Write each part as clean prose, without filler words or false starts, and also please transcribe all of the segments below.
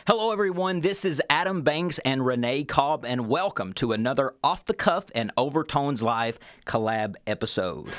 Hello, everyone. This is Adam Banks and Renee Cobb, and welcome to another Off the Cuff and Overtones Live collab episode.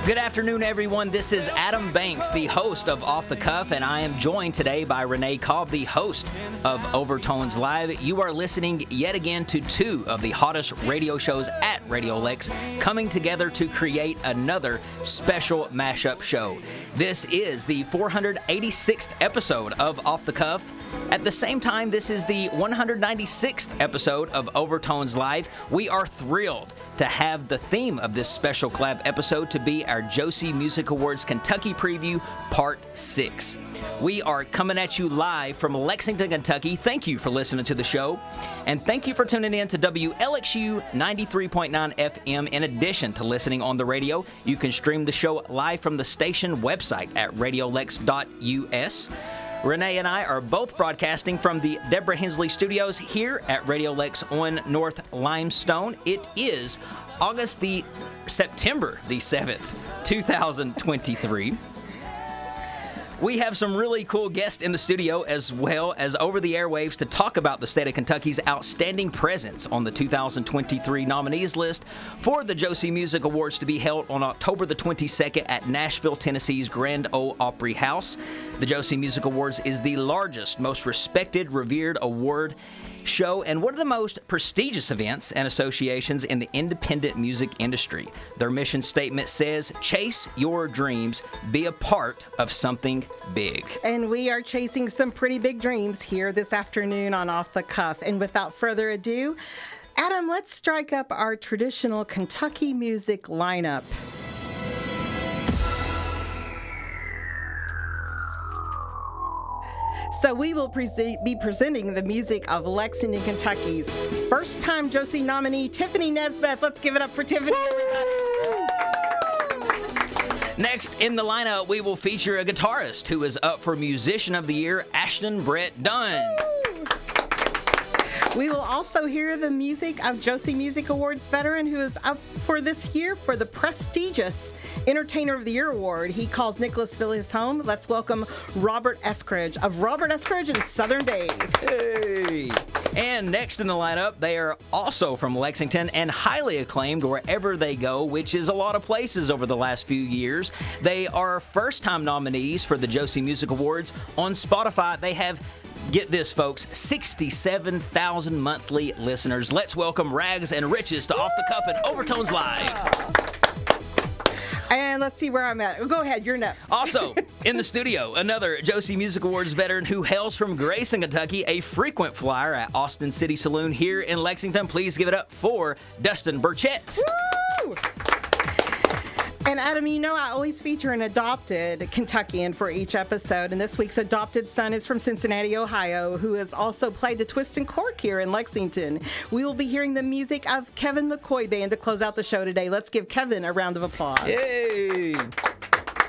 Good afternoon, everyone. This is Adam Banks, the host of Off the Cuff, and I am joined today by Renee Cobb, the host of Overtones Live. You are listening yet again to two of the hottest radio shows at Radiolex coming together to create another special mashup show. This is the 486th episode of Off the Cuff. At the same time, this is the 196th episode of Overtones Live. We are thrilled to have the theme of this special collab episode to be our Josie Music Awards Kentucky Preview Part 6. We are coming at you live from Lexington, Kentucky. Thank you for listening to the show, and thank you for tuning in to WLXU 93.9 FM. In addition to listening on the radio, you can stream the show live from the station website at radiolex.us. Renee and I are both broadcasting from the Deborah Hensley Studios here at Radiolex on North Limestone. It is September the 7th, 2023. We have some really cool guests in the studio as well as over the airwaves to talk about the state of Kentucky's outstanding presence on the 2023 nominees list for the Josie Music Awards to be held on October the 22nd at Nashville, Tennessee's Grand Ole Opry House. The Josie Music Awards is the largest, most respected, revered award show and one of the most prestigious events and associations in the independent music industry. Their mission statement says, chase your dreams, be a part of something big. And we are chasing some pretty big dreams here this afternoon on Off the Cuff. And without further ado, Adam, let's strike up our traditional Kentucky music lineup. So we will be presenting the music of Lexington, Kentucky's first-time Josie nominee, Tiffaney Nesbeth. Let's give it up for Tiffaney, everybody. Next in the lineup, we will feature a guitarist who is up for Musician of the Year, Ashton Dunn. We will also hear the music of Josie Music Awards veteran who is up for this year for the prestigious Entertainer of the Year Award. He calls Nicholasville his home. Let's welcome Robert Eskridge of Robert Eskridge and Southern Days. Hey! And next in the lineup, they are also from Lexington and highly acclaimed wherever they go, which is a lot of places over the last few years. They are first-time nominees for the Josie Music Awards. On Spotify, they have, get this, folks, 67,000 monthly listeners. Let's welcome Rags and Riches to Off the Cuff and Overtones Live. And let's see where I'm at. Go ahead, you're next. Also, in the studio, another Josie Music Awards veteran who hails from Grayson, Kentucky, a frequent flyer at Austin City Saloon here in Lexington. Please give it up for Dustin Burchett. Woo! And Adam, you know I always feature an adopted Kentuckian for each episode, and this week's adopted son is from Cincinnati, Ohio, who has also played the Twist and Cork here in Lexington. We will be hearing the music of Kevin McCoy Band to close out the show today. Let's give Kevin a round of applause. Yay!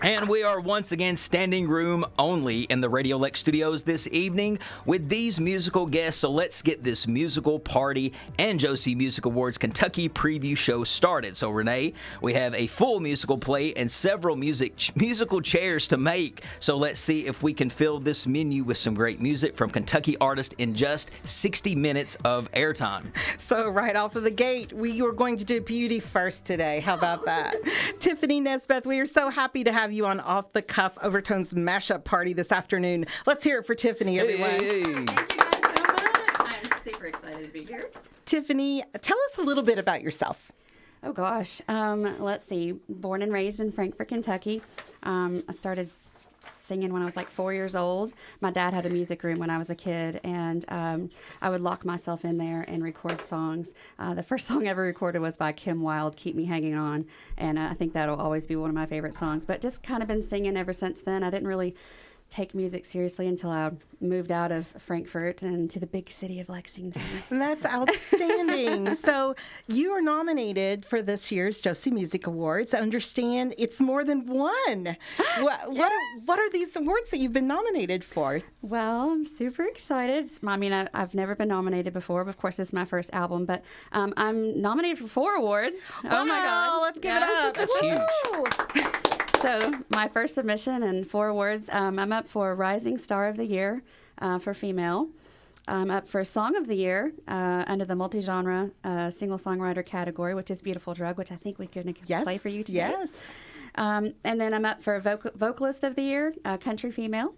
And we are once again standing room only in the Radiolex studios this evening with these musical guests. So let's get this musical party and Josie Music Awards Kentucky preview show started. So Renee, we have a full musical plate and several musical chairs to make. So let's see if we can fill this menu with some great music from Kentucky artists in just 60 minutes of airtime. So right off of the gate, we were going to do beauty first today. How about that? Tiffaney Nesbeth, we are so happy to have you on Off the Cuff Overtones mashup party this afternoon. Let's hear it for Tiffaney, everyone. Hey. Thank you guys so much. I'm super excited to be here. Tiffaney, tell us a little bit about yourself. Oh gosh, let's see. Born and raised in Frankfort, Kentucky. I started singing when I was like 4 years old. My dad had a music room when I was a kid, and I would lock myself in there and record songs. The first song I ever recorded was by Kim Wilde, Keep Me Hanging On, and I think that'll always be one of my favorite songs. But just kind of been singing ever since then. I didn't really take music seriously until I moved out of Frankfort and to the big city of Lexington. That's outstanding. So you are nominated for this year's Josie Music Awards. I understand it's more than one. What are these awards that you've been nominated for? Well, I'm super excited. I mean, I've never been nominated before. Of course, this is my first album, but I'm nominated for 4 awards. Wow, oh my God. Let's give it up. That's Woo! huge. So my first submission and 4 awards. I'm up for Rising Star of the Year for female. I'm up for Song of the Year under the multi-genre single-songwriter category, which is Beautiful Drug, which I think we could play for you today. Yes. And then I'm up for Vocalist of the Year, Country Female,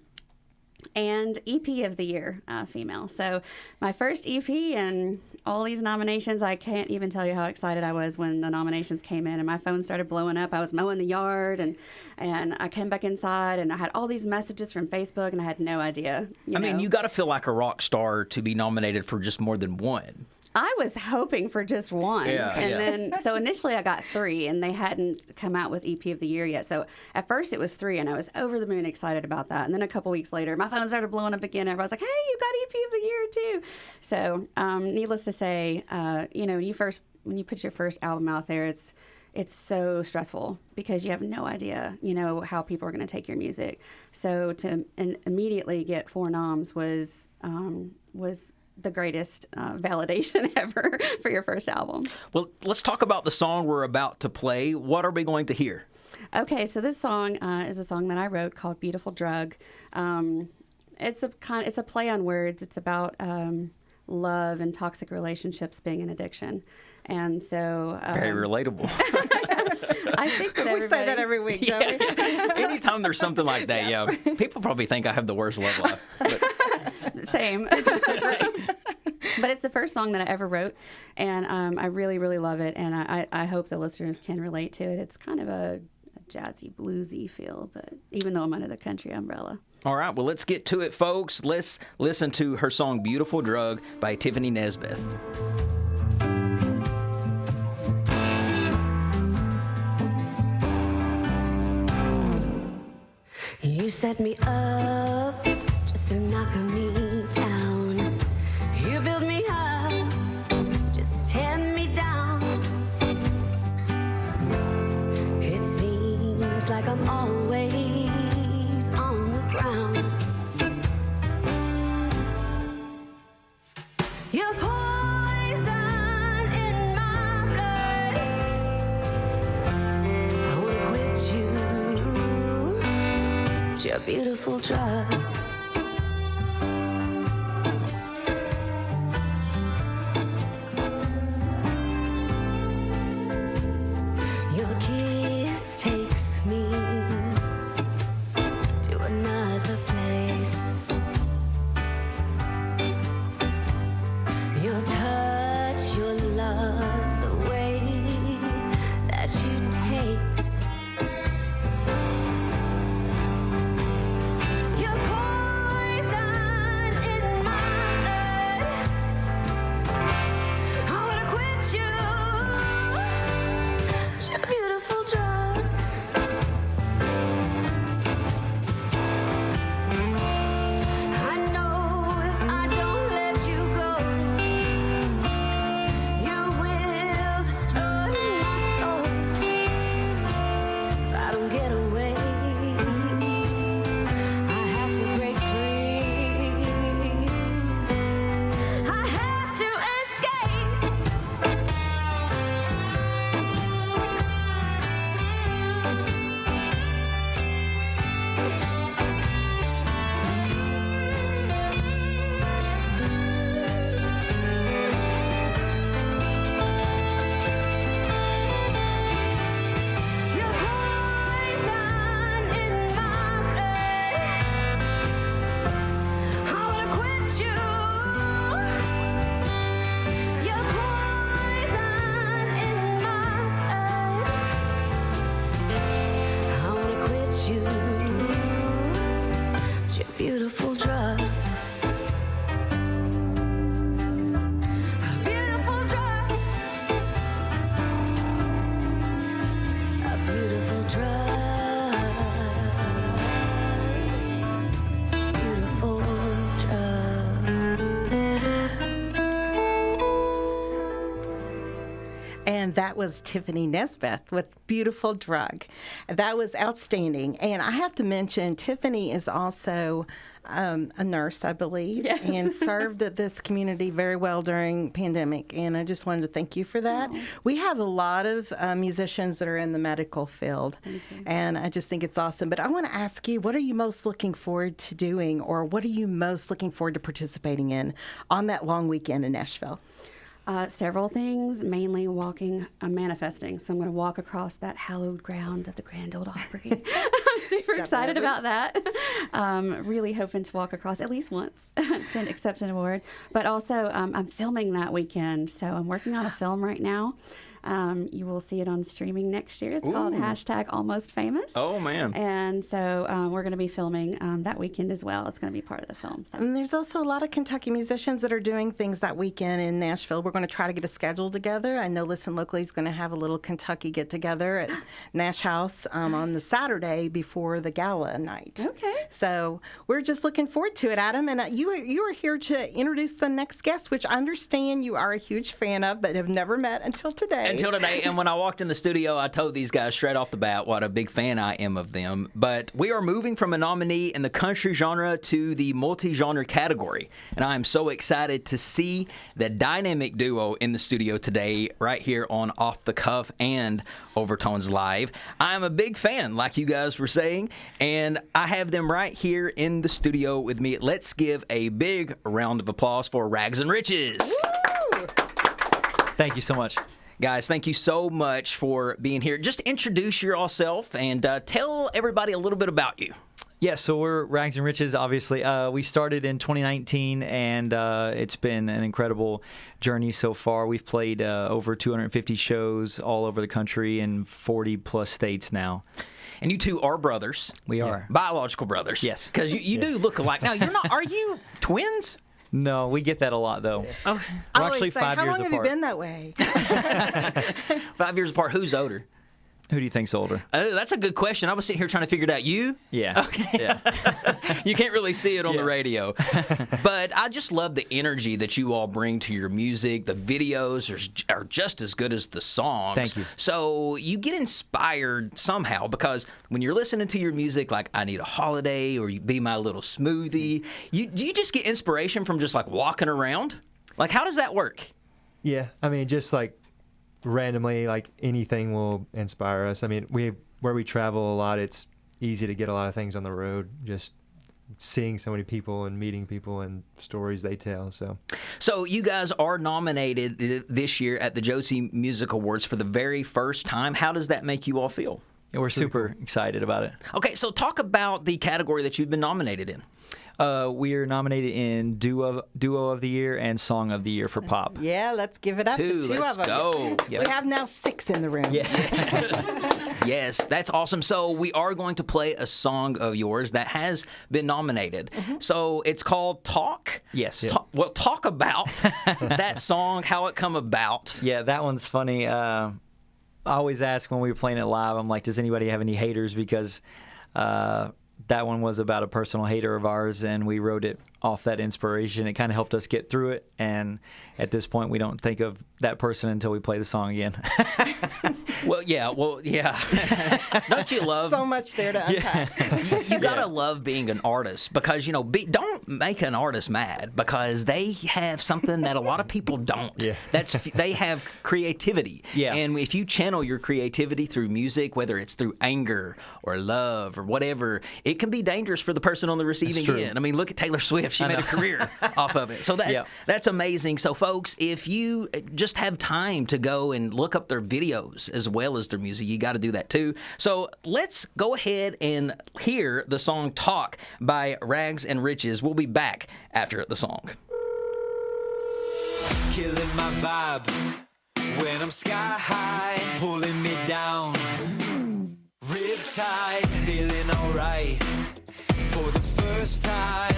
and EP of the Year, female. So my first EP and all these nominations, I can't even tell you how excited I was when the nominations came in and my phone started blowing up. I was mowing the yard and I came back inside and I had all these messages from Facebook and I had no idea. I mean, you got to feel like a rock star to be nominated for just more than one. I was hoping for just one. Then, so initially I got 3 and they hadn't come out with EP of the Year yet. So at first it was 3 and I was over the moon excited about that. And then a couple weeks later, my phone started blowing up again. Everybody's like, hey, you got EP of the Year too. So needless to say, when you put your first album out there, it's so stressful because you have no idea, how people are going to take your music. So to immediately get 4 noms was the greatest validation ever for your first album. Well, let's talk about the song we're about to play. What are we going to hear? Okay, so this song is a song that I wrote called Beautiful Drug. It's a play on words. It's about love and toxic relationships being an addiction. And so... Very relatable. I think that we say that every week, don't we? Anytime there's something like that, yes. Yeah. People probably think I have the worst love life. But... Same. But it's the first song that I ever wrote, and I really, really love it, and I hope the listeners can relate to it. It's kind of a jazzy, bluesy feel, but even though I'm under the country umbrella. All right, well, let's get to it, folks. Let's listen to her song Beautiful Drug by Tiffaney Nesbeth. You set me up just to knock me down. You build me up just to tear me down. It seems like I'm always on the ground. You're poison in my blood. I won't quit you. You're a beautiful drug. Your kiss takes me to another place. Your touch, your love, the way that you taste. You're that was Tiffaney Nesbeth with Beautiful Drug. That was outstanding. And I have to mention, Tiffaney is also a nurse, I believe, Yes. and served this community very well during pandemic. And I just wanted to thank you for that. Oh. We have a lot of musicians that are in the medical field, and I just think it's awesome. But I want to ask you, what are you most looking forward to doing, or what are you most looking forward to participating in on that long weekend in Nashville? Several things, mainly manifesting. So I'm going to walk across that hallowed ground of the Grand Ole Opry. I'm super excited about that. Really hoping to walk across at least once to accept an award. But also, I'm filming that weekend. So I'm working on a film right now. You will see it on streaming next year. It's called #AlmostFamous. Oh, man. And so we're going to be filming that weekend as well. It's going to be part of the film. So. And there's also a lot of Kentucky musicians that are doing things that weekend in Nashville. We're going to try to get a schedule together. I know Listen Locally is going to have a little Kentucky get-together at Nash House on the Saturday before the gala night. Okay. So we're just looking forward to it, Adam. And you are here to introduce the next guest, which I understand you are a huge fan of, but have never met until today. Until today, and when I walked in the studio, I told these guys straight off the bat what a big fan I am of them. But we are moving from a nominee in the country genre to the multi-genre category, and I am so excited to see the dynamic duo in the studio today, right here on Off the Cuff and Overtones Live. I am a big fan, like you guys were saying, and I have them right here in the studio with me. Let's give a big round of applause for Rags and Riches. Woo! Thank you so much. Guys, thank you so much for being here. Just introduce yourself and tell everybody a little bit about you. Yeah, so we're Rags and Riches, obviously. We started in 2019, and it's been an incredible journey so far. We've played over 250 shows all over the country in 40-plus states now. And you two are brothers. We are. Biological brothers. Yes. Because you do look alike. Now, you're not. Are you twins? No, we get that a lot, though. Oh, We're I actually always say, 5 how years long have apart. you been that way? 5 years apart. Who's older? Who do you think's older? Oh, that's a good question. I was sitting here trying to figure it out. You? Yeah. Okay. Yeah. You can't really see it on the Yeah. radio. But I just love the energy that you all bring to your music. The videos are just as good as the songs. Thank you. So you get inspired somehow, because when you're listening to your music, like I Need a Holiday or You Be My Little Smoothie, you just get inspiration from just like walking around? Like, how does that work? Yeah, I mean, just like randomly, like anything will inspire us. I mean, where we travel a lot, it's easy to get a lot of things on the road, just seeing so many people and meeting people and stories they tell. So you guys are nominated this year at the Josie Music Awards for the very first time. How does that make you all feel? Yeah, we're super excited about it. Okay, so talk about the category that you've been nominated in. We are nominated in Duo of the Year and Song of the Year for pop. Yeah, let's give it up to two Let's of them. go. We have now 6 in the room. Yes, that's awesome. So we are going to play a song of yours that has been nominated. So it's called Talk. Yes. Well, talk about that song, how it come about. Yeah, that one's funny. I always ask when we were playing it live, I'm like, does anybody have any haters? Because that one was about a personal hater of ours, and we wrote it off that inspiration. It kind of helped us get through it, and at this point, we don't think of that person until we play the song again. Well, yeah. Don't you love... So much there to unpack. You gotta love being an artist, because don't make an artist mad, because they have something that a lot of people don't. Yeah. They have creativity. Yeah. And if you channel your creativity through music, whether it's through anger or love or whatever, it can be dangerous for the person on the receiving true. end. I mean, look at Taylor Swift. She made a career off of it. So that's amazing. So folks, if you just have time to go and look up their videos as well as their music, you got to do that too. So let's go ahead and hear the song Talk by Rags and Riches. We'll be back after the song. Killing my vibe when I'm sky high, pulling me down, riptide, feeling alright for the first time,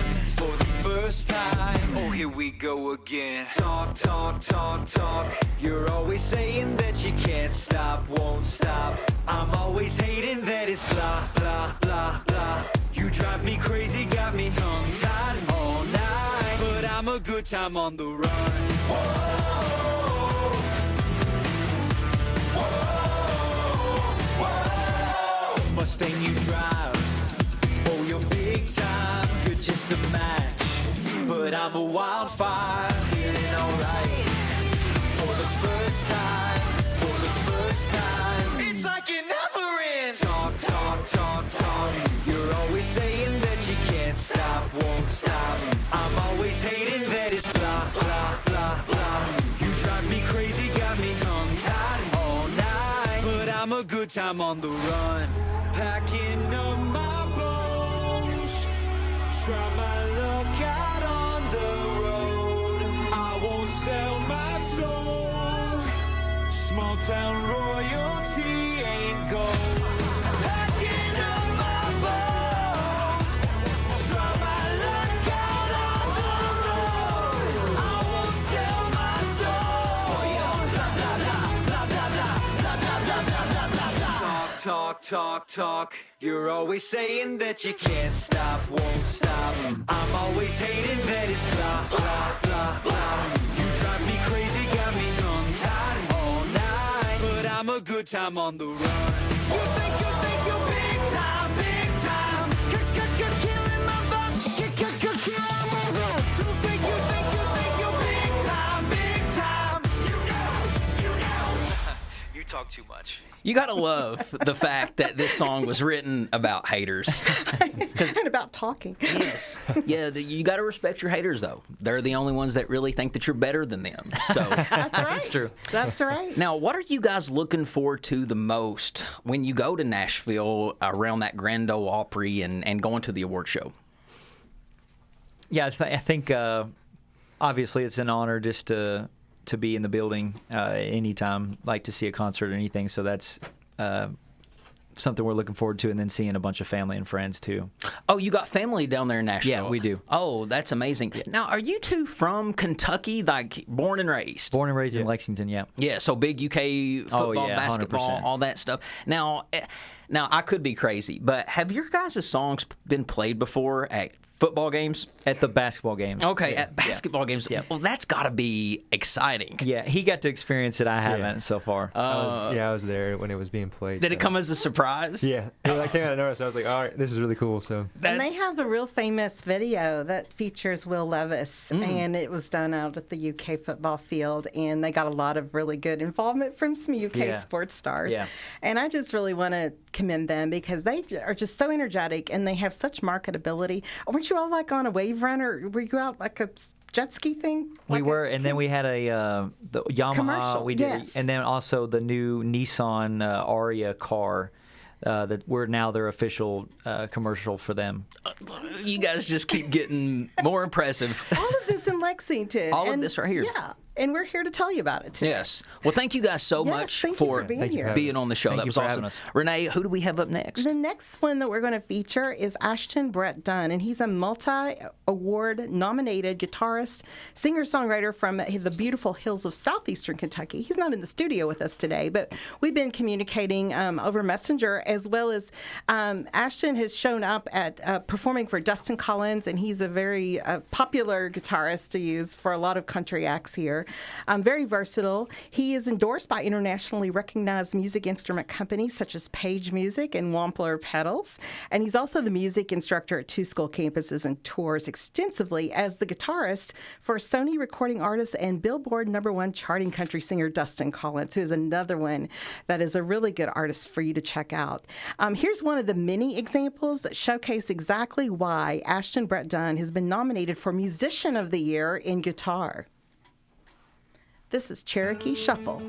oh, here we go again. Talk, talk, talk, talk. You're always saying that you can't stop, won't stop. I'm always hating that it's blah, blah, blah, blah. You drive me crazy, got me tongue-tied all night, but I'm a good time on the run. Whoa. Mustang you drive. Oh, you're big time, you're just a match. But I'm a wildfire, feeling alright. For the first time, it's like it never ends. Talk, talk, talk, talk. You're always saying that you can't stop, won't stop. I'm always hating that it's blah, blah, blah, blah. You drive me crazy, got me tongue-tied all night. But I'm a good time on the run. Packing up my bones. Try my luck out on the road. I won't sell my soul. Small town royalty ain't gold. Packing up my bones. Try my luck out on the road. I won't sell my soul for your blah blah blah blah blah blah blah blah blah blah blah. Talk, talk, talk, talk. You're always saying that you can't stop, won't stop. I'm always hating that it's blah blah blah blah. You drive me crazy, got me tongue-tied all night. But I'm a good time on the run. You think you're big time, killing my vibe, killing my vibe. You think you're big time. You know. You talk too much. You gotta love the fact that this song was written about haters. And about talking. Yes. Yeah, you gotta respect your haters, though. They're the only ones that really think that you're better than them. So That's right. That's true. That's right. now, what are you guys looking forward to the most when you go to Nashville around that Grand Ole Opry and going to the award show? Yeah, I think obviously it's an honor just to be in the building anytime, like to see a concert or anything. So that's something we're looking forward to, and then seeing a bunch of family and friends too. Oh, you got family down there in Nashville? Yeah, we do. Oh, that's amazing. Yeah. Now, are you two from Kentucky, like born and raised? Born and raised in Lexington, yeah. Yeah, so big UK football, yeah, basketball, 100%. all that stuff. Now, I could be crazy, but have your guys' songs been played before at football games? At the basketball games. Okay, at basketball games. Yeah. Well, that's got to be exciting. Yeah, he got to experience it. I haven't so far. I was there when it was being played. Did it come as a surprise? Yeah, I came out of nowhere, so I was like, all right, this is really cool. So And they have a real famous video that features Will Levis, and it was done out at the UK football field, and they got a lot of really good involvement from some UK sports stars. Yeah. And I just really want to commend them because they are just so energetic, and they have such marketability. Weren't you all like on a wave run, or were you out like a jet ski thing? We were, and then we had the Yamaha. Commercial, We did, yes. and then also the new Nissan Aria car. That we're now their official commercial for them. You guys just keep getting more impressive. All of this in Lexington. All of this right here. Yeah, and we're here to tell you about it today. Yes. Well, thank you guys so Yes, much thank you for for being here. being on the show. Thank That you was for awesome. having us. Renee, who do we have up next? The next one that we're going to feature is Ashton Brett Dunn, and he's a multi-award nominated guitarist, singer-songwriter from the beautiful hills of southeastern Kentucky. He's not in the studio with us today, but we've been communicating over Messenger, as well as Ashton has shown up at performing for Dustin Collins, and he's a very popular guitarist to use for a lot of country acts here. Very versatile. He is endorsed by internationally recognized music instrument companies such as Page Music and Wampler Pedals, and he's also the music instructor at two school campuses and tours extensively as the guitarist for Sony recording artist and Billboard #1 charting country singer Dustin Collins, who is another one that is a really good artist for you to check out. Here's one of the many examples that showcase exactly why Ashton Brett Dunn has been nominated for Musician of the Year in guitar. This is Cherokee Shuffle.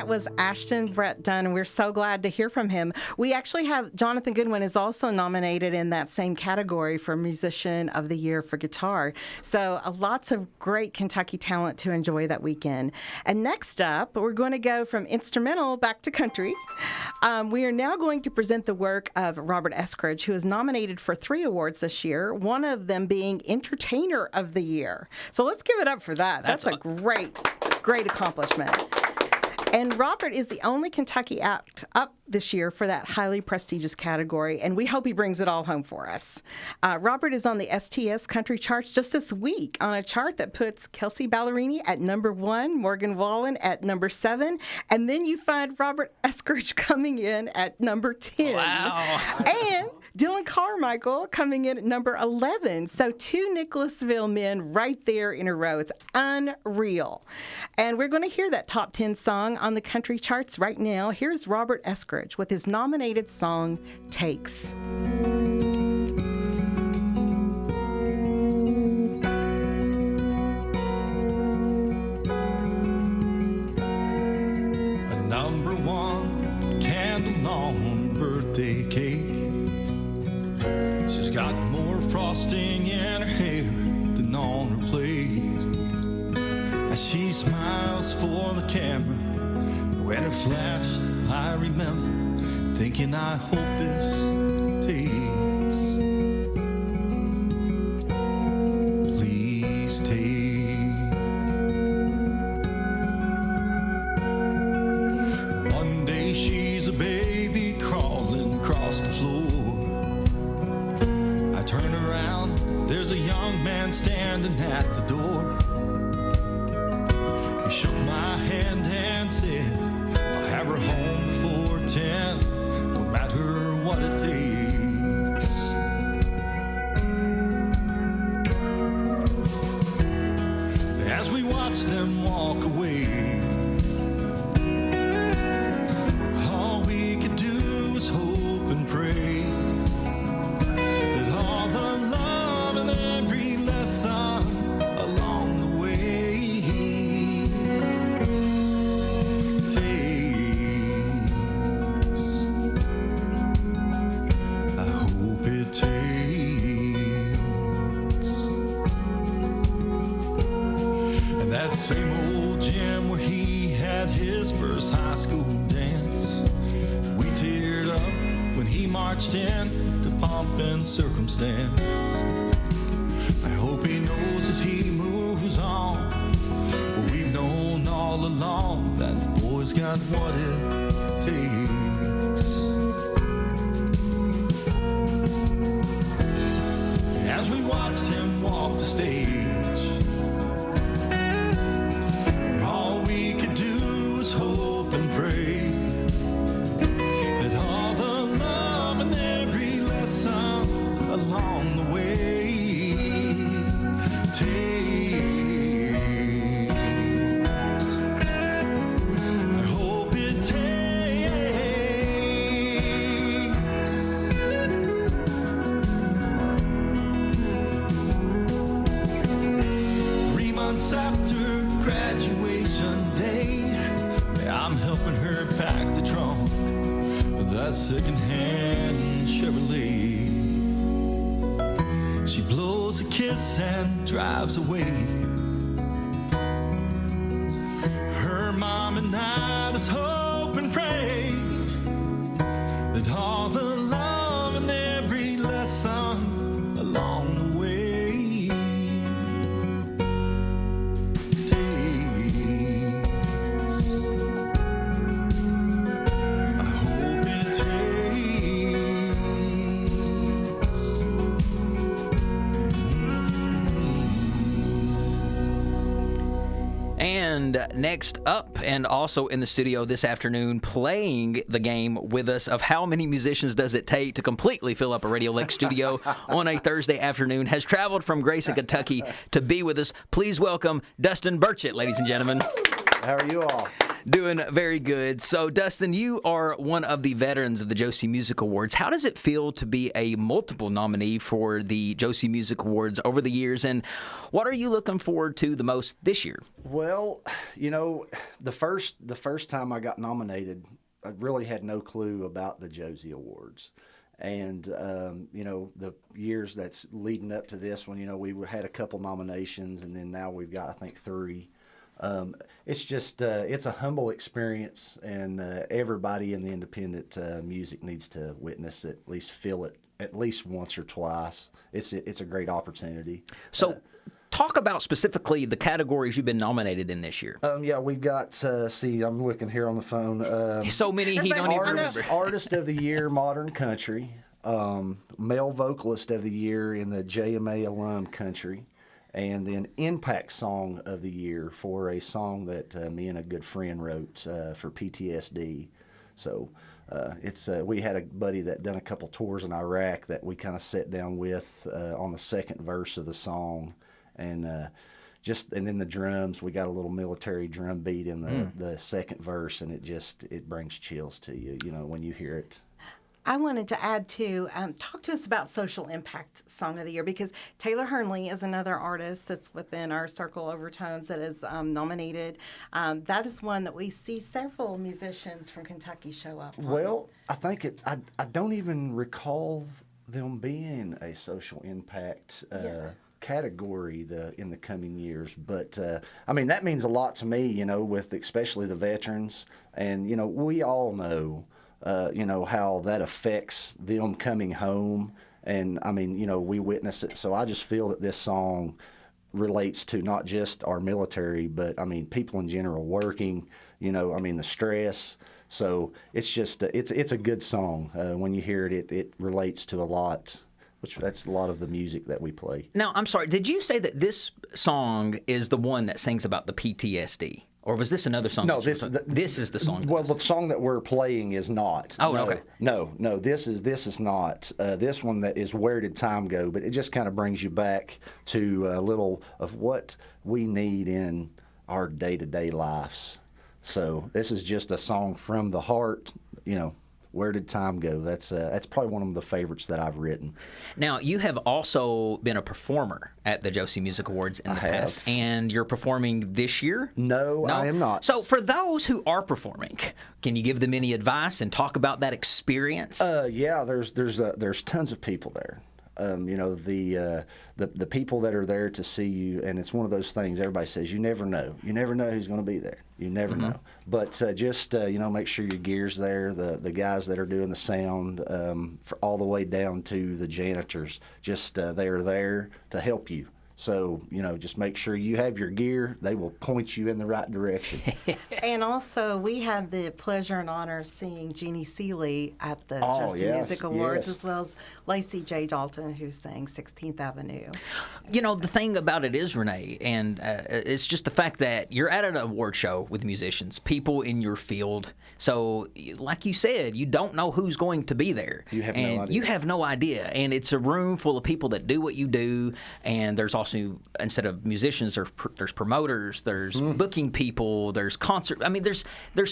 that was Ashton Brett Dunn, and we're so glad to hear from him. We actually have Jonathan Goodwin is also nominated in that same category for Musician of the Year for guitar. So lots of great Kentucky talent to enjoy that weekend. And next up, we're going to go from instrumental back to country. We are now going to present the work of Robert Eskridge, who is nominated for 3 awards this year, one of them being Entertainer of the Year. So let's give it up for that. That's a great accomplishment. And Robert is the only Kentucky act up this year for that highly prestigious category, and we hope he brings it all home for us. Robert is on the STS country charts just this week on a chart that puts Kelsey Ballerini at number 1, Morgan Wallen at number 7, and then you find Robert Eskridge coming in at number 10. Wow. And Dylan Carmichael coming in at number 11. So 2 Nicholasville men right there in a row. It's unreal. And we're going to hear that top 10 song on the country charts right now. Here's Robert Eskridge with his nominated song, Takes. A number 1 candle on birthday cake. She's got more frosting in her hair than on her plate. As she smiles for the camera, when it flashed, I remember thinking, I hope this takes. Please take. One day she's a baby crawling across the floor. I turn around, there's a young man standing at the door. He shook my hand and said, I'll have her home before 10, no matter what it takes. As we watch them walk away, all we could do was hope and pray that all the love and every lesson along the way same old gym where he had his first high school dance. We teared up when he marched in to pomp and circumstance. I hope he knows as he moves on, but we've known all along that boy's got what it takes. As we watched him walk the stage, hope and pray that all the love and every lesson along the way takes. I hope it takes. 3 months after graduation day, I'm helping her pack the trunk of that second-hand Chevrolet. She blows a kiss and drives away. Her mom and I just hope and pray that all the love and every lesson along the way And next up, and also in the studio this afternoon, playing the game with us of how many musicians does it take to completely fill up a Radiolex studio on a Thursday afternoon, has traveled from Grayson, Kentucky to be with us. Please welcome Dustin Burchett, ladies and gentlemen. How are you all? Doing very good. So, Dustin, you are one of the veterans of the Josie Music Awards. How does it feel to be a multiple nominee for the Josie Music Awards over the years, and what are you looking forward to the most this year? Well, you know, the first time I got nominated, I really had no clue about the Josie Awards. And, you know, the years that's leading up to this one, you know, we had a couple nominations, and then now we've got, I think, 3. It's just, it's a humble experience, and everybody in the independent music needs to witness it, at least feel it at least once or twice. It's a great opportunity. So talk about specifically the categories you've been nominated in this year. Yeah, we've got, see, I'm looking here on the phone. So many he don't even remember. Artist of the Year, Modern Country. Male Vocalist of the Year in the JMA Alum Country. And then Impact Song of the Year for a song that me and a good friend wrote for PTSD. So we had a buddy that done a couple tours in Iraq that we kind of sat down with on the second verse of the song. And then the drums, we got a little military drum beat in the second verse, and it brings chills to you, you know, when you hear it. I wanted to add to talk to us about Social Impact Song of the Year, because Taylor Hernley is another artist that's within our circle Overtones that is nominated. That is one that we see several musicians from Kentucky show up on. Well, I think I don't even recall them being a social impact category in the coming years, but I mean, that means a lot to me, you know, with especially the veterans, and you know, we all know you know, how that affects them coming home. And I mean, you know, we witness it. So I just feel that this song relates to not just our military, but I mean, people in general working, you know, I mean, the stress. So it's just, it's a good song. When you hear it, it relates to a lot, which that's a lot of the music that we play. Now, I'm sorry, did you say that this song is the one that sings about the PTSD? Or was this another song? No, this is the song. Well, the song that we're playing is not. Oh, no, okay. No, this is not. This one that is Where Did Time Go? But it just kind of brings you back to a little of what we need in our day-to-day lives. So this is just a song from the heart, you know. Where Did Time Go? That's probably one of the favorites that I've written. Now, you have also been a performer at the Josie Music Awards in the past, and you're performing this year? No, I am not. So for those who are performing, can you give them any advice and talk about that experience? Yeah, there's tons of people there. You know, the people that are there to see you, and it's one of those things everybody says, you never know who's going to be there. You never know. But just you know, make sure your gear's there. The guys that are doing the sound, for all the way down to the janitors, just they are there to help you. So, you know, just make sure you have your gear. They will point you in the right direction. And also, we had the pleasure and honor of seeing Jeannie Seeley at the Josie Music Awards, as well as Lacey J. Dalton, who sang 16th Avenue. You know, the thing about it is, Renee, and it's just the fact that you're at an award show with musicians, people in your field. So, like you said, you don't know who's going to be there. You have no idea. You have no idea. And it's a room full of people that do what you do, and there's also, instead of musicians, there's promoters, there's booking people, there's concert. I mean, there's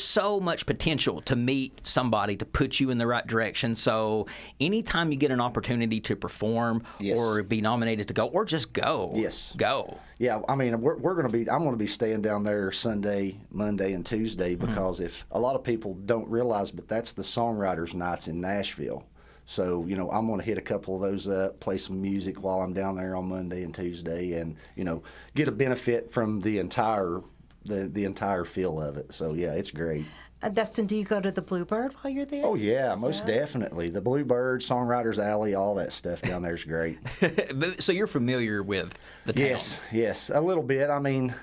so much potential to meet somebody to put you in the right direction. So anytime you get an opportunity to perform or be nominated to go, or just go, go. Yeah, I mean, I'm going to be staying down there Sunday, Monday, and Tuesday, because if a lot of people don't realize, but that's the songwriters' nights in Nashville. So, you know, I'm going to hit a couple of those up, play some music while I'm down there on Monday and Tuesday, and, you know, get a benefit from the entire feel of it. So, yeah, it's great. Dustin, do you go to the Bluebird while you're there? Oh, yeah, most definitely. The Bluebird, Songwriters Alley, all that stuff down there is great. So you're familiar with the town? Yes, a little bit. I mean,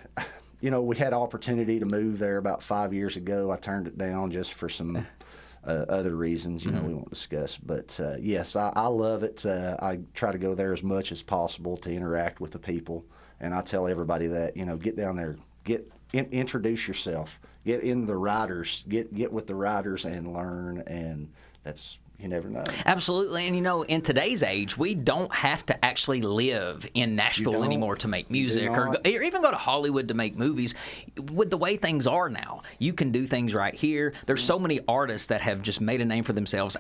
you know, we had an opportunity to move there about 5 years ago. I turned it down just for some other reasons, you know, we won't discuss. But, yes, I love it. I try to go there as much as possible to interact with the people. And I tell everybody that, you know, get down there, introduce yourself, get in the writers, get with the writers and learn. And that's You never know. Absolutely. And, in today's age, we don't have to actually live in Nashville anymore to make music or even go to Hollywood to make movies. With the way things are now, you can do things right here. There's so many artists that have just made a name for themselves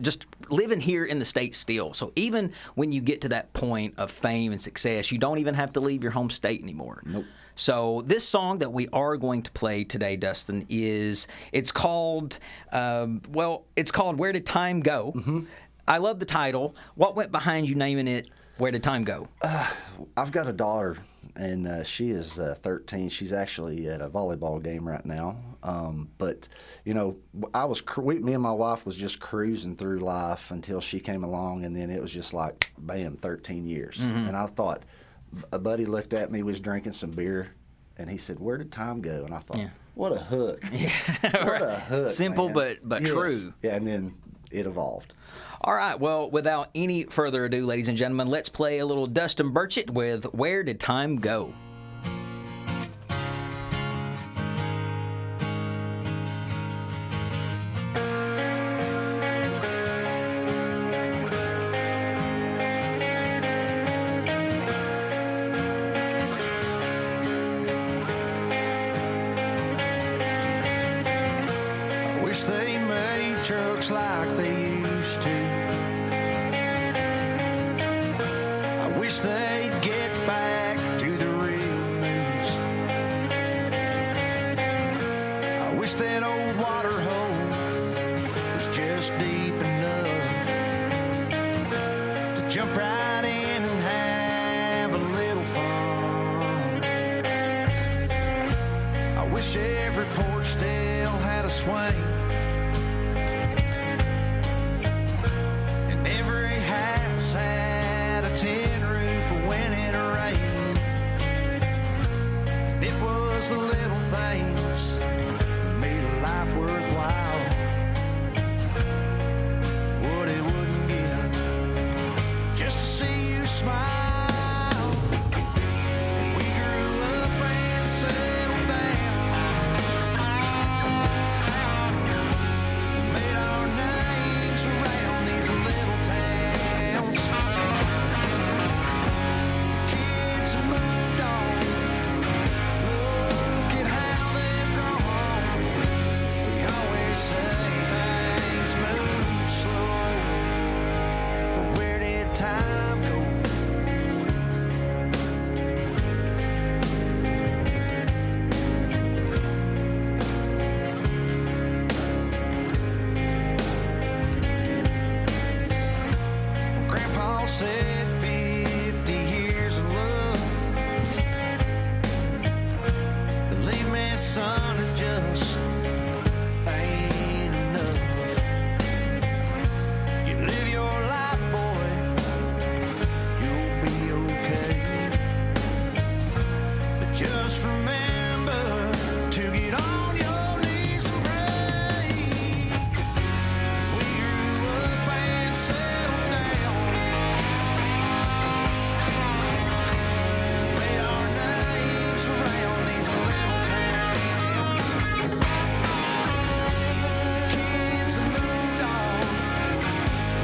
just living here in the States still. So even when you get to that point of fame and success, you don't even have to leave your home state anymore. Nope. So this song that we are going to play today, Dustin, it's called Where Did Time Go? Mm-hmm. I love the title. What went behind you naming it Where Did Time Go? I've got a daughter, and she is 13. She's actually at a volleyball game right now. But, me and my wife was just cruising through life until she came along, and then it was just like, bam, 13 years. Mm-hmm. And I thought, a buddy looked at me, was drinking some beer, and he said, "Where did time go?" And I thought, what a hook. Yeah. What a hook. Simple, man. but Yes. true. Yeah, and then it evolved. All right, well, without any further ado, ladies and gentlemen, let's play a little Dustin Burchett with Where Did Time Go? Wish they made trucks like they used to. I wish they'd get back to the real news. I wish that old water hole was just deep enough to jump right in and have a little fun. I wish every porch still had a swing. Every house had a tin roof for when it rained. And it was the little things that made life worthwhile. What it wouldn't give just to see you smile. We grew up and settled down. Made our names around these little towns. Kids have moved on. Look at how they've grown. We always say things move slow, but where did time go? Grandpa said 50 years of love. Believe me, son, it just ain't enough. You live your life, boy, you'll be okay. But just remember to get on your knees and pray. We grew up and settled down. Made our names around these little towns. Kids have moved on.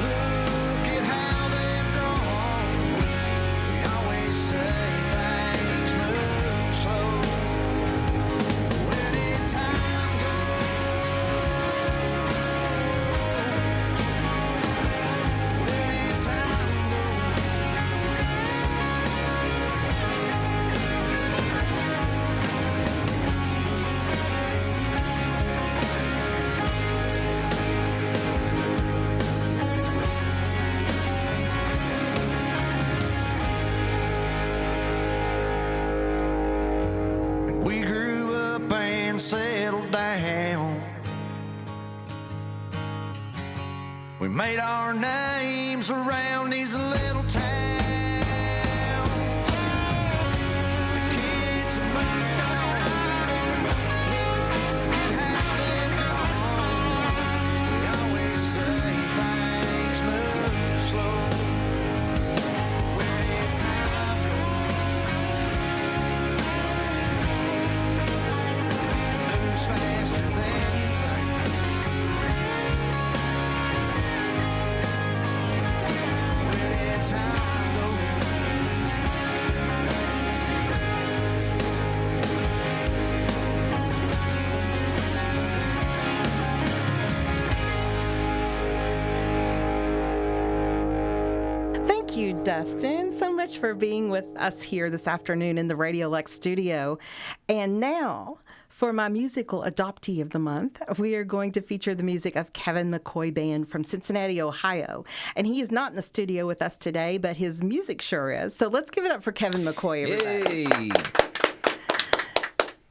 Look at how they've grown. We always say things move slow. Where did time go? Where did time go? We grew up and settled down. We made our names around these little towns. The kids have moved on. Look at how they've grown. We always say things move slow. Where did time go? Moves faster than you think. you, Dustin, so much for being with us here this afternoon in the Radiolex studio. And now, for my musical adoptee of the month, we are going to feature the music of Kevin McCoy Band from Cincinnati, Ohio. And he is not in the studio with us today, but his music sure is. So let's give it up for Kevin McCoy, everybody. Yay!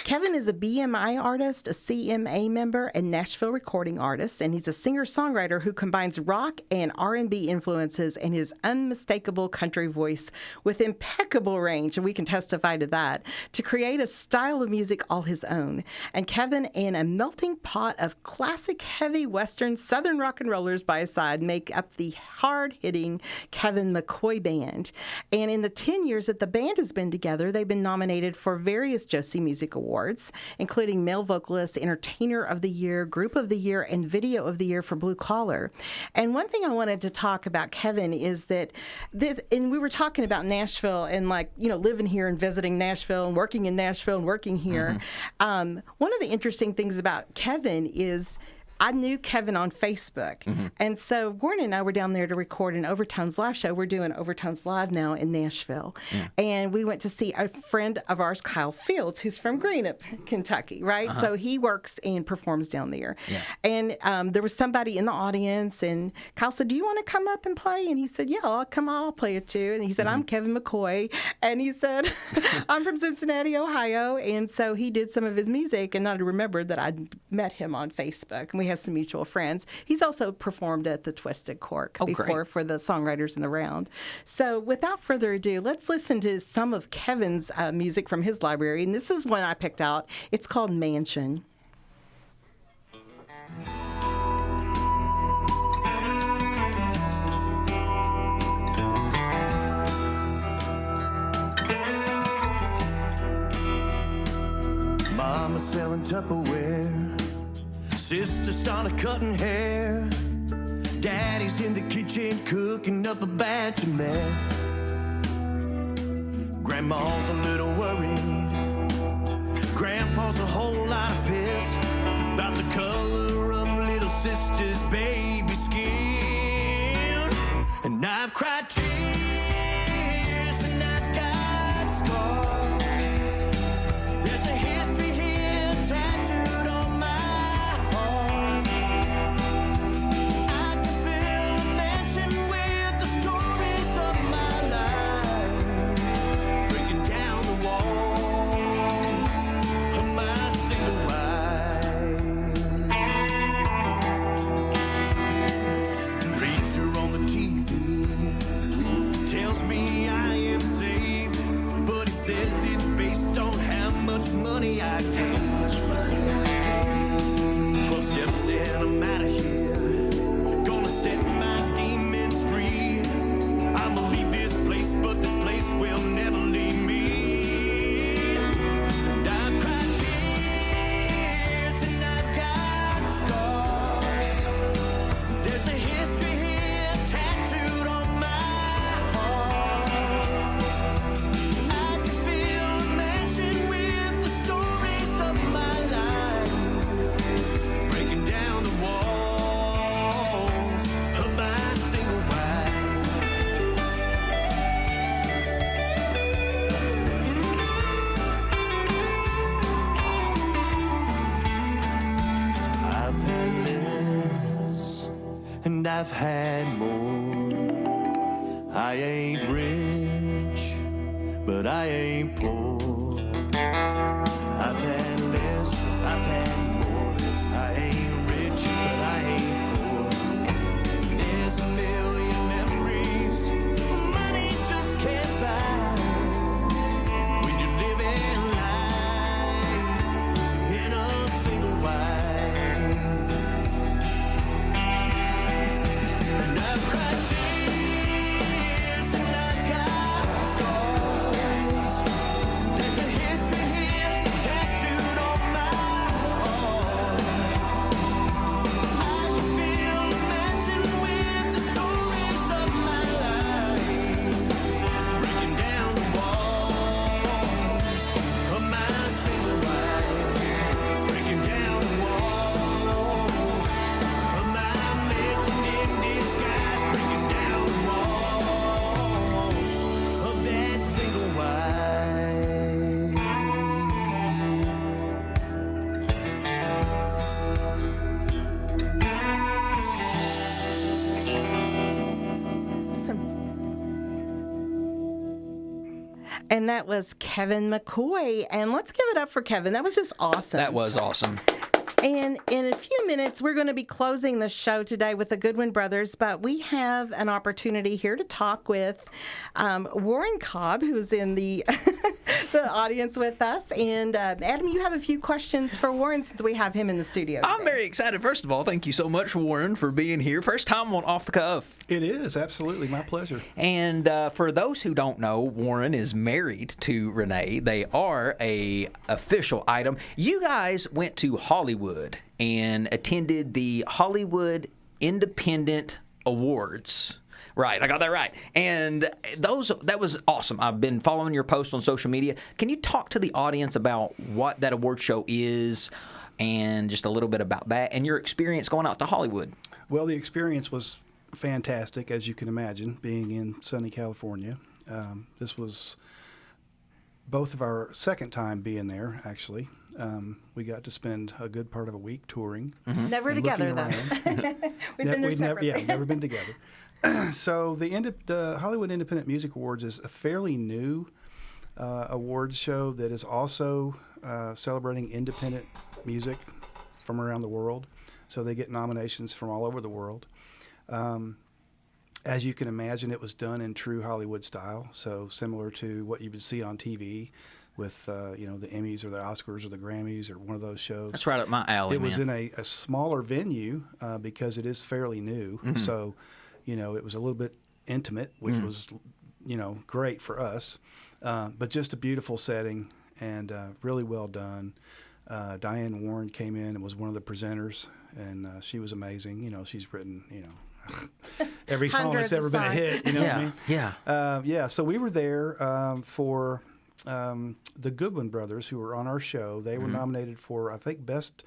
Kevin is a BMI artist, a CMA member, and Nashville recording artist, and he's a singer-songwriter who combines rock and R&B influences and his unmistakable country voice with impeccable range, and we can testify to that, to create a style of music all his own. And Kevin and a melting pot of classic heavy Western Southern rock and rollers by his side make up the hard-hitting Kevin McCoy Band. And in the 10 years that the band has been together, they've been nominated for various Josie Music Awards, including Male Vocalist, Entertainer of the Year, Group of the Year, and Video of the Year for Blue Collar. And one thing I wanted to talk about Kevin is that and we were talking about Nashville and living here and visiting Nashville and working in Nashville and working here. Mm-hmm. One of the interesting things about Kevin is I knew Kevin on Facebook. Mm-hmm. And so Warren and I were down there to record an Overtones Live show. We're doing Overtones Live now in Nashville. Yeah. And we went to see a friend of ours, Kyle Fields, who's from Greenup, Kentucky, right? Uh-huh. So he works and performs down there. Yeah. And there was somebody in the audience, and Kyle said, "Do you want to come up and play?" And he said, "Yeah, I'll play it too." And he said, "I'm Kevin McCoy." And he said, "I'm from Cincinnati, Ohio." And so he did some of his music, and I remembered that I'd met him on Facebook. And we have some mutual friends. He's also performed at the Twisted Cork before for the Songwriters in the Round. So without further ado, let's listen to some of Kevin's music from his library. And this is one I picked out. It's called Mansion. Mama selling Tupperware, sister started cutting hair, daddy's in the kitchen cooking up a batch of meth, grandma's a little worried, grandpa's a whole lot pissed about the color of little sister's baby skin. And I've cried tears and I've got scars. There's a history here tattooed on my heart. I can feel a mansion with the stories of my life breaking down the walls of my single wife. Preacher on the TV tells me I am saved, but he says it's based on how much money I gain. 12 steps in, I'm out of here. Gonna set my demons free. I'ma leave this place, but this place will never leave me. And I've cried tears and I've got scars. There's a history here tattooed on my heart. I can feel a mansion with the stories of my life breaking down the walls of my single wife. I've had less and I've had more. I ain't rich, but I ain't poor. I've had less, I've had more. I ain't rich, but I ain't poor. There's a million memories money just can't buy when you're living life in a single wife. And I've cried tears and I've got scars. There's a And that was Kevin McCoy. And let's give it up for Kevin. That was just awesome. That was awesome. And in a few minutes, we're going to be closing the show today with the Goodwin Brothers, but we have an opportunity here to talk with Warren Cobb, who's in the the audience with us. And Adam, you have a few questions for Warren since we have him in the studio today. I'm very excited. First of all, thank you so much, Warren, for being here. First time on Off the Cuff. It is, absolutely. My pleasure. And for those who don't know, Warren is married to Renee. They are a official item. You guys went to Hollywood and attended the Hollywood Independent Awards. Right, I got that right. And that was awesome. I've been following your posts on social media. Can you talk to the audience about what that award show is and just a little bit about that and your experience going out to Hollywood? Well, the experience was fantastic, as you can imagine, being in sunny California. This was both of our second time being there, actually. We got to spend a good part of a week touring. Never together, though. We've been there separately. Never been together. So the Hollywood Independent Music Awards is a fairly new awards show that is also celebrating independent music from around the world. So they get nominations from all over the world. As you can imagine, it was done in true Hollywood style, so similar to what you would see on TV with the Emmys or the Oscars or the Grammys or one of those shows. That's right up my alley, It was in a smaller venue because it is fairly new. So, it was a little bit intimate, which was, great for us. But just a beautiful setting and really well done. Diane Warren came in and was one of the presenters, and she was amazing. She's written, every song that's ever been a hit. You know what I mean? Yeah. So we were there for the Goodwin Brothers, who were on our show. They were nominated for, I think, Best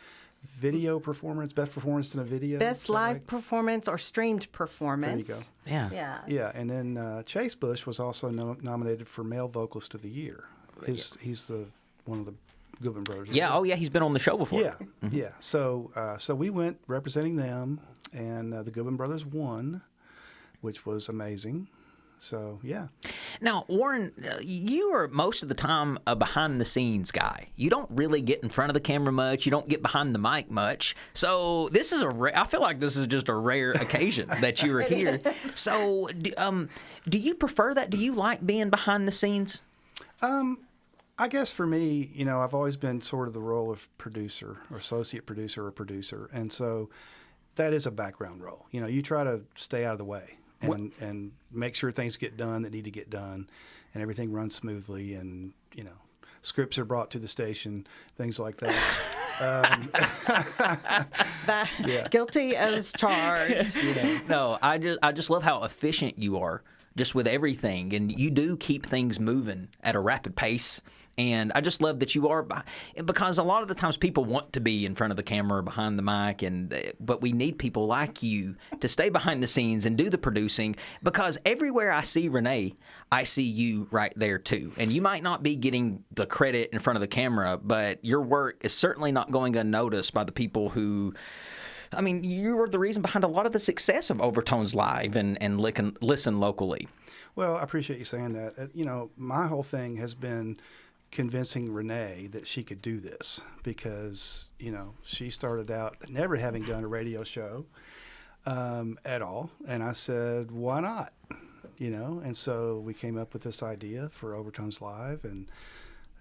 Video Performance, Best Performance in a Video. Best Live Performance or Streamed Performance. There you go. Yeah. Yeah, and then Chase Bush was also nominated for Male Vocalist of the Year. He's one of the Goodwin Brothers. Yeah. Oh, yeah. He's been on the show before. Yeah. Yeah. So we went representing them, and the Goodwin Brothers won, which was amazing. So, yeah. Now, Warren, you are most of the time a behind-the-scenes guy. You don't really get in front of the camera much. You don't get behind the mic much. So this is I feel like this is just a rare occasion that you are here. So do you prefer that? Do you like being behind the scenes? I guess for me, I've always been sort of the role of producer or associate producer or producer. And so that is a background role. You try to stay out of the way. And make sure things get done that need to get done, and everything runs smoothly, and scripts are brought to the station, things like that. Guilty as charged. No, I just love how efficient you are, just with everything, and you do keep things moving at a rapid pace. And I just love that you are, because a lot of the times people want to be in front of the camera or behind the mic, but we need people like you to stay behind the scenes and do the producing, because everywhere I see Renee, I see you right there too. And you might not be getting the credit in front of the camera, but your work is certainly not going unnoticed by the people who... I mean, you were the reason behind a lot of the success of Overtones Live and listen locally. Well, I appreciate you saying that. My whole thing has been convincing Renee that she could do this because, she started out never having done a radio show at all. And I said, why not? And so we came up with this idea for Overtones Live and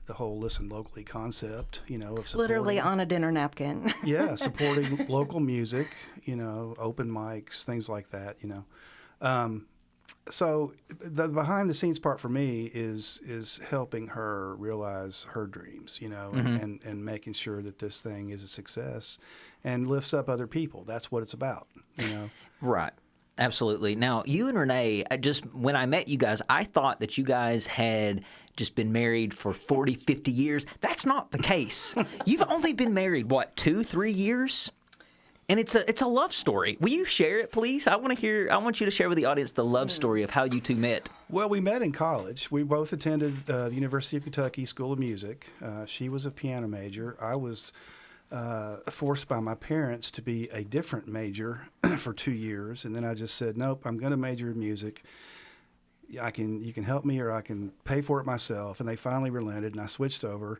the whole listen locally concept, of supporting. Literally on a dinner napkin. Yeah, supporting local music, open mics, things like that, So the behind the scenes part for me is helping her realize her dreams, and making sure that this thing is a success and lifts up other people. That's what it's about, Right. Absolutely. Now, you and Renee, when I met you guys, I thought that you guys had just been married for 40, 50 years. That's not the case. You've only been married, 2-3 years? And it's a love story. Will you share it, please? I want you to share with the audience the love story of how you two met. Well, we met in college. We both attended the University of Kentucky School of Music. She was a piano major. I was forced by my parents to be a different major for 2 years. And then I just said, nope, I'm going to major in music. you can help me or I can pay for it myself. And they finally relented, and I switched over.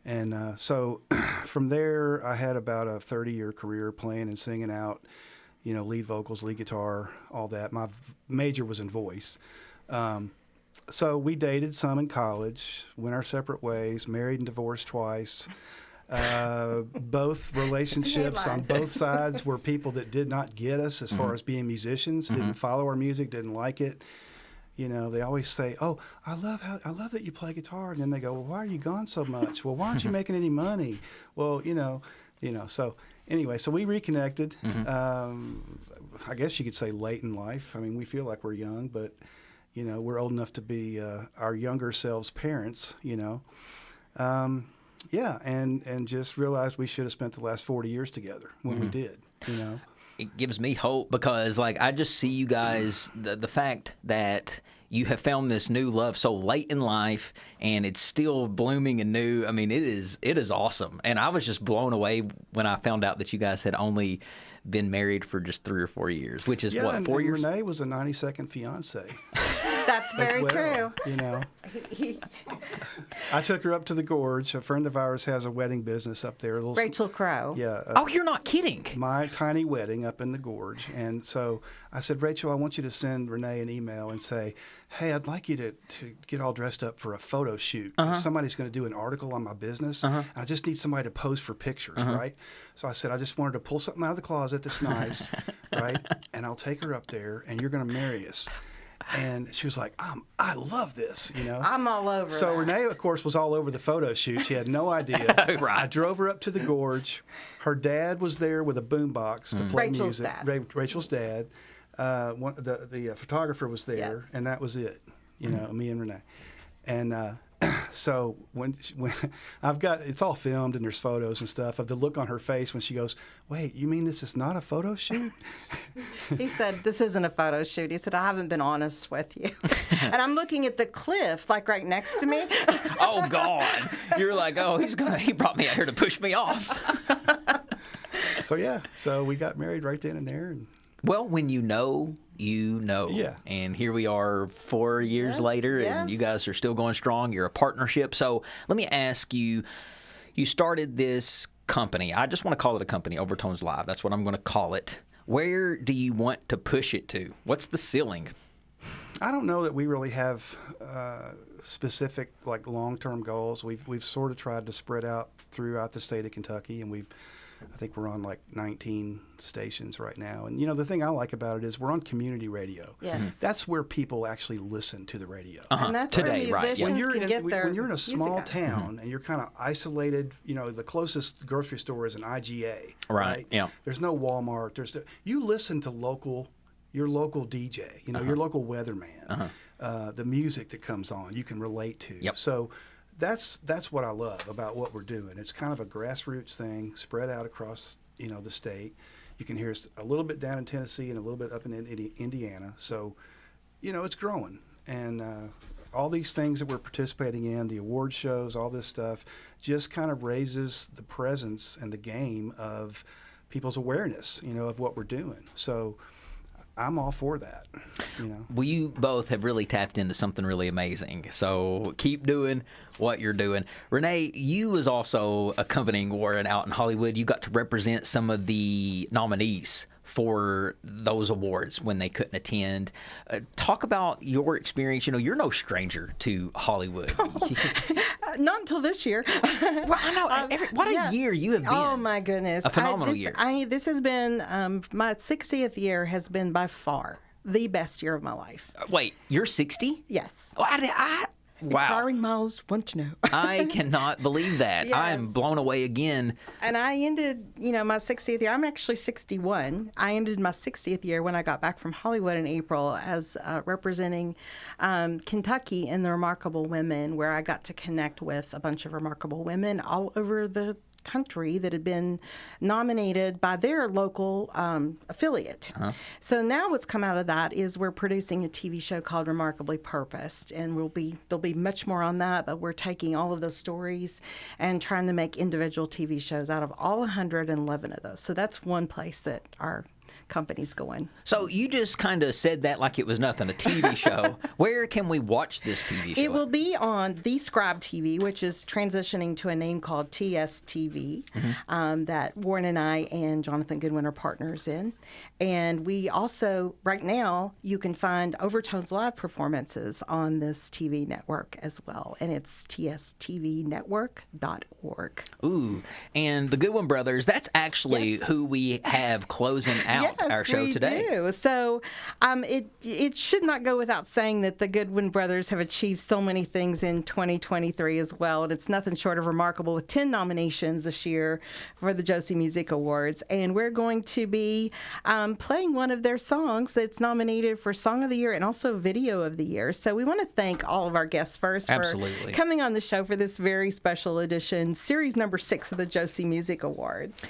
And so from there, I had about a 30-year career playing and singing out, lead vocals, lead guitar, all that. My major was in voice. So we dated some in college, went our separate ways, married and divorced twice. Both relationships on both sides were people that did not get us as far as being musicians, didn't follow our music, didn't like it. They always say, "Oh, I love that you play guitar," and then they go, "Well, why are you gone so much? Well, why aren't you making any money?" Well, So anyway, so we reconnected. I guess you could say late in life. I mean, we feel like we're young, but we're old enough to be our younger selves' parents. Yeah, and just realized we should have spent the last 40 years together when we did, It gives me hope because, I just see you guys, the fact that you have found this new love so late in life and it's still blooming and new. I mean, it is awesome. And I was just blown away when I found out that you guys had only been married for just 3 or 4 years, which is what, 4 years? Renee was a 92nd fiance. That's very true. I took her up to the Gorge. A friend of ours has a wedding business up there. Rachel Crow. Yeah. Oh, you're not kidding. My tiny wedding up in the Gorge. And so I said, Rachel, I want you to send Renee an email and say, hey, I'd like you to get all dressed up for a photo shoot. Somebody's going to do an article on my business. And I just need somebody to pose for pictures, right? So I said, I just wanted to pull something out of the closet that's nice, right? And I'll take her up there, and you're going to marry us. And she was like, I love this, I'm all over So that. Renee, of course, was all over the photo shoot. She had no idea. Right. I drove her up to the Gorge. Her dad was there with a boombox to play Rachel's music. dad. Rachel's dad. The photographer was there, Yes. and that was it, me and Renee. And so when I've got, it's all filmed and there's photos and stuff of the look on her face when she goes, wait, you mean this is not a photo shoot? He said, this isn't a photo shoot. He said, I haven't been honest with you. And I'm looking at the cliff, right next to me. Oh, God. You're like, oh, he brought me out here to push me off. So we got married right then and there. And well, when you know, you know. Yeah. And here we are 4 years later, and you guys are still going strong. You're a partnership. So let me ask you, you started this company. I just want to call it a company, Overtones Live. That's what I'm going to call it. Where do you want to push it to? What's the ceiling? I don't know that we really have specific long-term goals. We've sort of tried to spread out throughout the state of Kentucky, and I think we're on 19 stations right now. And the thing I like about it is we're on community radio. Yes. That's where people actually listen to the radio. And that's Today, where right. musicians can get their when you're in a music small out. town and you're kind of isolated, the closest grocery store is an IGA. Right, yeah. There's no Walmart. You listen to your local DJ, your local weatherman, the music that comes on, you can relate to. Yep. So that's what I love about what we're doing. It's kind of a grassroots thing spread out across, the state. You can hear us a little bit down in Tennessee and a little bit up in Indiana. So, it's growing. And all these things that we're participating in, the award shows, all this stuff, just kind of raises the presence and the game of people's awareness, of what we're doing. So I'm all for that. Well, you both have really tapped into something really amazing. So keep doing what you're doing. Renee, you was also accompanying Warren out in Hollywood. You got to represent some of the nominees for those awards when they couldn't attend. Talk about your experience. you're no stranger to Hollywood. Not until this year. Well, I know. What a year you have been. Oh, my goodness. A phenomenal year. This has been, my 60th year has been by far the best year of my life. Wait, you're 60? Yes. Oh, wow. Inquiring Miles want to know. I cannot believe that. Yes. I am blown away again. And I ended, my 60th year. I'm actually 61. I ended my 60th year when I got back from Hollywood in April as representing Kentucky in the Remarkable Women, where I got to connect with a bunch of remarkable women all over the country that had been nominated by their local affiliate. So now what's come out of that is we're producing a TV show called Remarkably Purposed, and there'll be much more on that, but we're taking all of those stories and trying to make individual TV shows out of all 111 of those. So that's one place that our companies going. So you just kind of said that like it was nothing, a TV show. Where can we watch this TV show? It will be on The Scribe TV, which is transitioning to a name called TSTV, that Warren and I and Jonathan Goodwin are partners in. And we also, right now, you can find Overtones live performances on this TV network as well. And it's tstvnetwork.org. Ooh, and the Goodwin Brothers, that's actually who we have closing out our show today. Yes, we do. So it should not go without saying that the Goodwin Brothers have achieved so many things in 2023 as well. And it's nothing short of remarkable with 10 nominations this year for the Josie Music Awards. And we're going to be playing one of their songs that's nominated for Song of the Year and also Video of the Year. So we want to thank all of our guests first for coming on the show for this very special edition, series number 6 of the Josie Music Awards.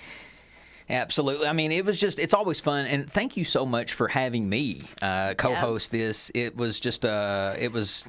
Absolutely. I mean, it's always fun. And thank you so much for having me co-host this. It was just, it was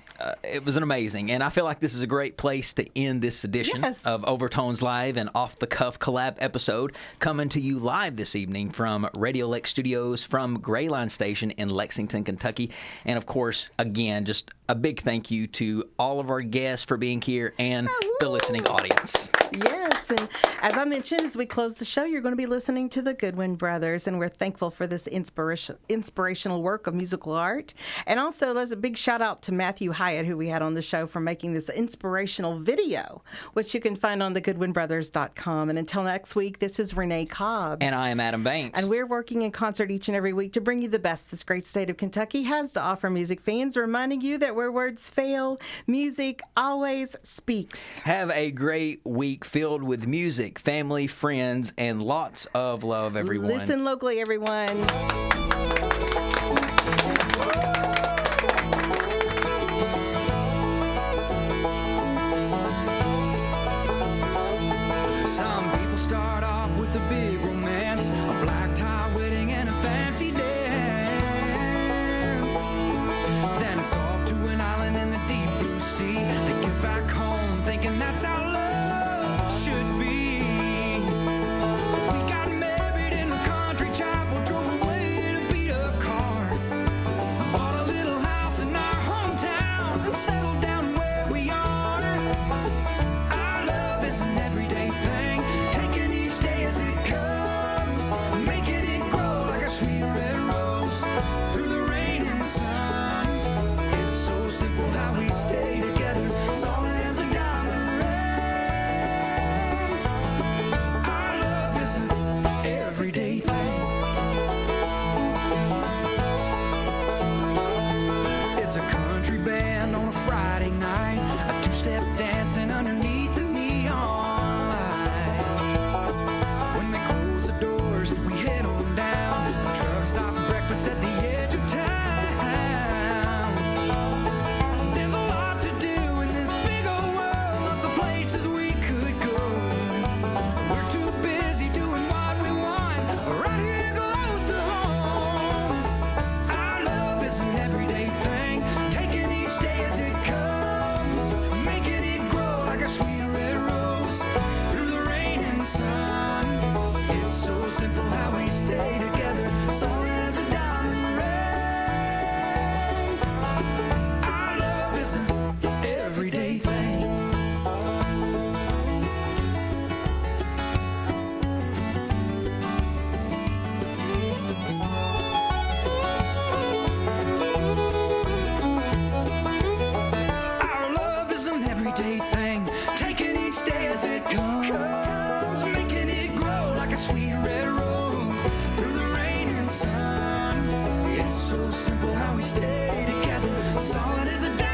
an amazing. And I feel like this is a great place to end this edition of Overtones Live, an off-the-cuff collab episode coming to you live this evening from Radiolex Studios from Grayline Station in Lexington, Kentucky. And of course, again, just a big thank you to all of our guests for being here and the listening audience. Yes, and as I mentioned, as we close the show, you're going to be listening to the Goodwin Brothers, and we're thankful for this inspirational work of musical art. And also, there's a big shout out to Matthew Hyatt, who we had on the show, for making this inspirational video, which you can find on thegoodwinbrothers.com. And until next week, this is Renee Cobb. And I am Adam Banks. And we're working in concert each and every week to bring you the best this great state of Kentucky has to offer music fans, reminding you that where words fail, music always speaks. Have a great week filled with music, family, friends, and lots of love, everyone. Listen locally, everyone. Some people start off with a big romance, a black tie wedding and a fancy dance. Then it's off to an island in the deep blue sea. They get back home thinking that's how love should be. We got married in the country chapel, drove away in a beat-up car, bought a little house in our hometown and settled down where we are. Our love is an everyday thing, taking each day as it comes, making it grow like a sweet red rose through the rain and sun. It's so simple how we stay together, solid as a diamond ring. Our love is an everyday thing. It's a country band on a Friday night, a two-step dancing underneath the neon light. When they close the doors, we head on down, a truck stop breakfast at the edge of town. There's a lot to do in this big old world, lots of places we could go. We're too busy doing what we want, right here close to home. Our love is an everyday thing, taking each day as it comes, making it grow like a sweet red rose through the rain and sun. It's so simple how we stay together, solid as a diamond ring. Our love is an everyday thing. Our love is an everyday thing, taking each day as it comes, making it grow like a sweet red rose through the rain and sun. It's so simple how we stay together, solid as a diamond.